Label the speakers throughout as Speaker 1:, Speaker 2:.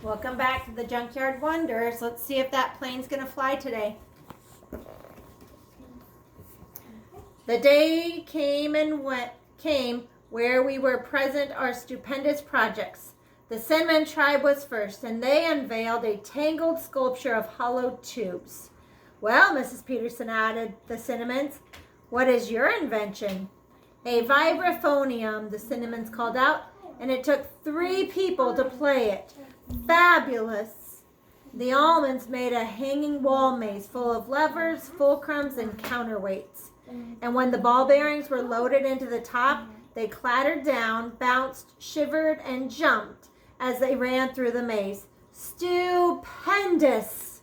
Speaker 1: Welcome back to the Junkyard Wonders. Let's see if that plane's going to fly today. The day came where we were present our stupendous projects. The Cinnamon tribe was first, and they unveiled a tangled sculpture of hollow tubes. Well, Mrs. Peterson added the Cinnamons, what is your invention? A vibraphonium, the Cinnamons called out, and it took 3 people to play it. Fabulous! The Almonds made a hanging wall maze full of levers, fulcrums, and counterweights. And when the ball bearings were loaded into the top, they clattered down, bounced, shivered, and jumped as they ran through the maze. Stupendous!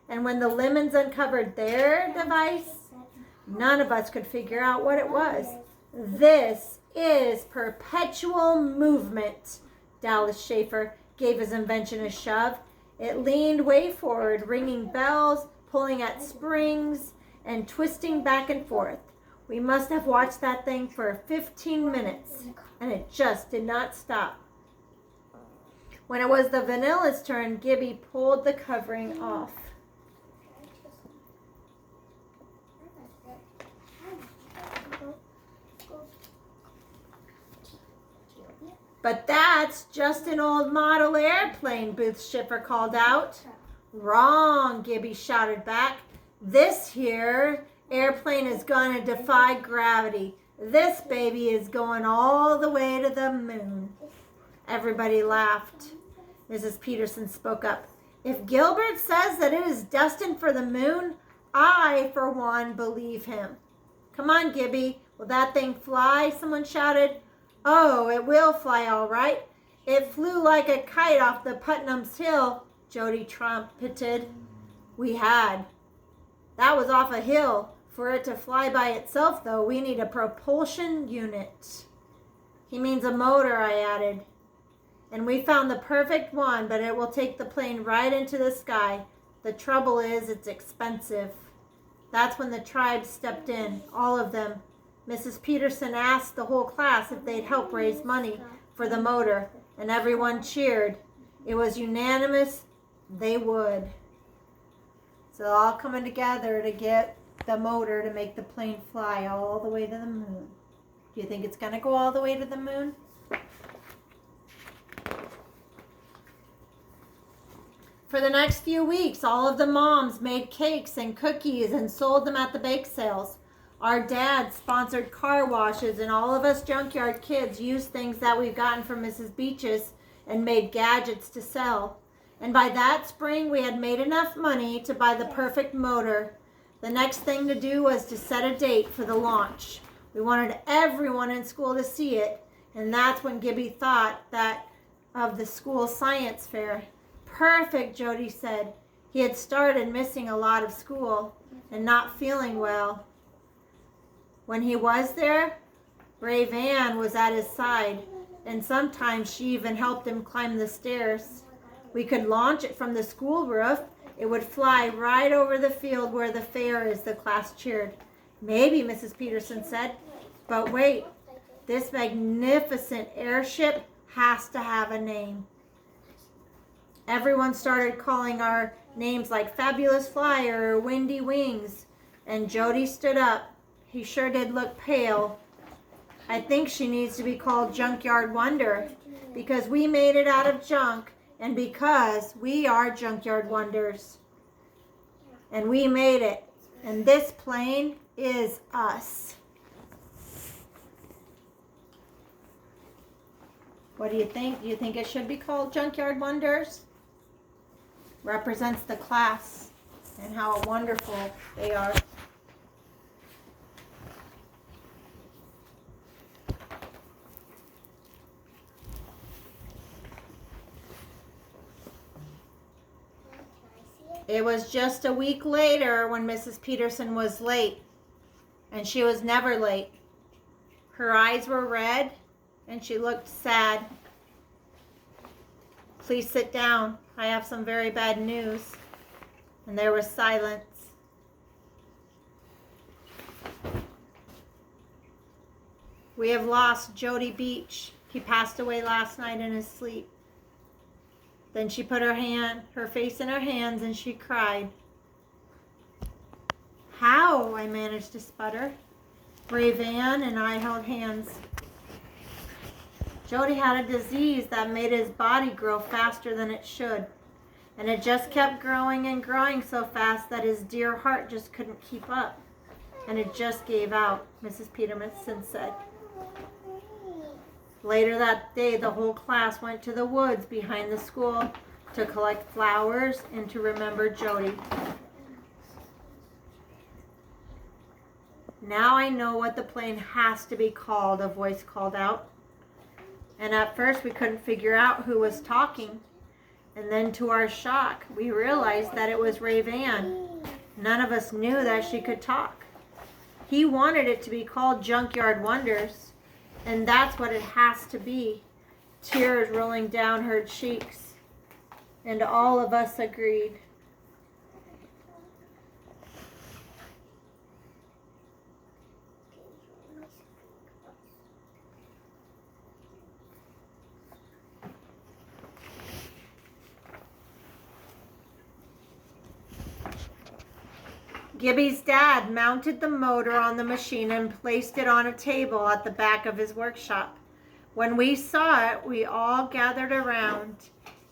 Speaker 1: And when the Lemons uncovered their device, none of us could figure out what it was. This is perpetual movement. Dallas Schaefer gave his invention a shove. It leaned way forward, ringing bells, pulling at springs, and twisting back and forth. We must have watched that thing for 15 minutes, and it just did not stop. When it was the Vanilla's turn, Gibby pulled the covering off. But that's just an old model airplane, Booth Schiffer called out. Wrong, Gibby shouted back. This here airplane is going to defy gravity. This baby is going all the way to the moon. Everybody laughed. Mrs. Peterson spoke up. If Gilbert says that it is destined for the moon, I, for one, believe him. Come on, Gibby. Will that thing fly? Someone shouted. Oh, it will fly all right. It flew like a kite off the Putnam's Hill, Jody trumpeted. We had. That was off a hill. For it to fly by itself, though, we need a propulsion unit. He means a motor, I added. And we found the perfect one, but it will take the plane right into the sky. The trouble is, it's expensive. That's when the tribe stepped in, all of them. Mrs. Peterson asked the whole class if they'd help raise money for the motor, and everyone cheered. It was unanimous they would. So they're all coming together to get the motor to make the plane fly all the way to the moon. Do you think it's going to go all the way to the moon? For the next few weeks, all of the moms made cakes and cookies and sold them at the bake sales. Our dad sponsored car washes, and all of us junkyard kids used things that we've gotten from Mrs. Beach's and made gadgets to sell. And by that spring, we had made enough money to buy the perfect motor. The next thing to do was to set a date for the launch. We wanted everyone in school to see it, and that's when Gibby thought that of the school science fair. Perfect, Jody said. He had started missing a lot of school and not feeling well. When he was there, Brave Ann was at his side, and sometimes she even helped him climb the stairs. We could launch it from the school roof. It would fly right over the field where the fair is, the class cheered. Maybe, Mrs. Peterson said. But wait, this magnificent airship has to have a name. Everyone started calling our names like Fabulous Flyer or Windy Wings, and Jody stood up. He sure did look pale. I think she needs to be called Junkyard Wonder because we made it out of junk and because we are Junkyard Wonders. And we made it. And this plane is us. What do you think? Do you think it should be called Junkyard Wonders? Represents the class and how wonderful they are. It was just a week later when Mrs. Peterson was late, and she was never late. Her eyes were red, and she looked sad. Please sit down. I have some very bad news. And there was silence. We have lost Jody Beach. He passed away last night in his sleep. Then she put her face in her hands, and she cried. How? I managed to sputter. Ray-Van and I held hands. Jody had a disease that made his body grow faster than it should. And it just kept growing and growing so fast that his dear heart just couldn't keep up. And it just gave out, Mrs. Peterson said. Later that day, the whole class went to the woods behind the school to collect flowers and to remember Jody. Now I know what the plane has to be called, a voice called out. And at first we couldn't figure out who was talking. And then to our shock, we realized that it was Ray-Van. None of us knew that she could talk. He wanted it to be called Junkyard Wonders. And that's what it has to be. Tears rolling down her cheeks. And all of us agreed. Gibby's dad mounted the motor on the machine and placed it on a table at the back of his workshop. When we saw it, we all gathered around.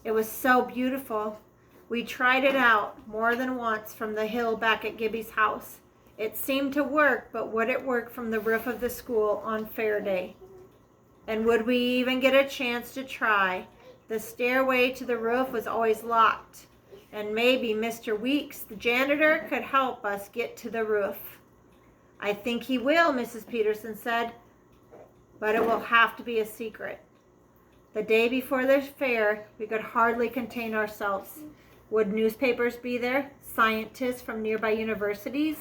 Speaker 1: It was so beautiful. We tried it out more than once from the hill back at Gibby's house. It seemed to work, but would it work from the roof of the school on fair day? And would we even get a chance to try? The stairway to the roof was always locked. And maybe Mr. Weeks, the janitor, could help us get to the roof. I think he will, Mrs. Peterson said, but it will have to be a secret. The day before the fair, we could hardly contain ourselves. Would newspapers be there? Scientists from nearby universities?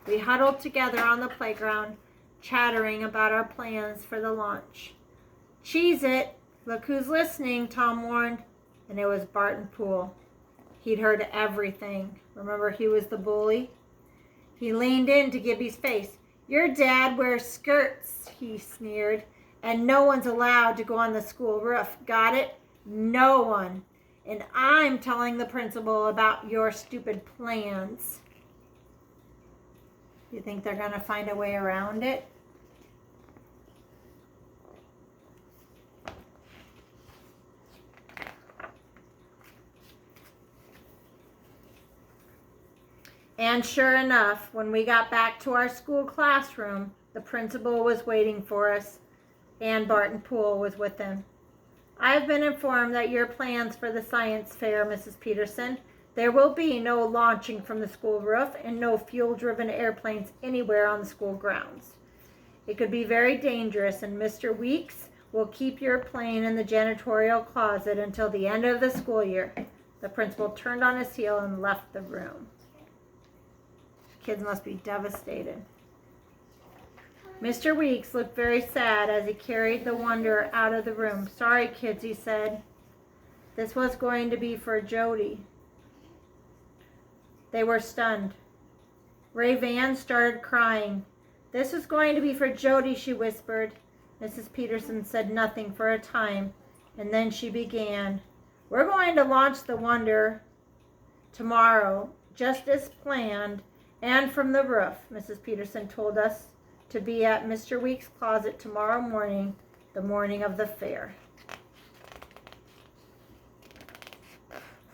Speaker 1: We huddled together on the playground, chattering about our plans for the launch. Cheese it! Look who's listening, Tom warned. And it was Barton Poole. He'd heard everything. Remember, he was the bully? He leaned into Gibby's face. Your dad wears skirts, he sneered, and no one's allowed to go on the school roof. Got it? No one. And I'm telling the principal about your stupid plans. You think they're going to find a way around it? And sure enough, when we got back to our school classroom, the principal was waiting for us, and Barton Poole was with him. I've been informed that your plans for the science fair, Mrs. Peterson. There will be no launching from the school roof and no fuel-driven airplanes anywhere on the school grounds. It could be very dangerous, and Mr. Weeks will keep your plane in the janitorial closet until the end of the school year. The principal turned on his heel and left the room. Kids must be devastated. Mr. Weeks looked very sad as he carried the Wonder out of the room. Sorry, kids, he said. This was going to be for Jody. They were stunned. Ray-Van started crying. This was going to be for Jody, she whispered. Mrs. Peterson said nothing for a time, and then she began. We're going to launch the Wonder tomorrow, just as planned, and from the roof. Mrs. Peterson told us to be at Mr. Weeks' closet tomorrow morning, the morning of the fair.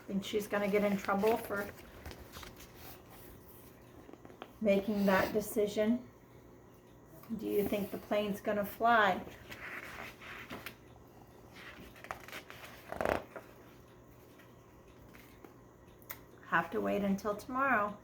Speaker 1: Think she's going to get in trouble for making that decision? Do you think the plane's going to fly? Have to wait until tomorrow.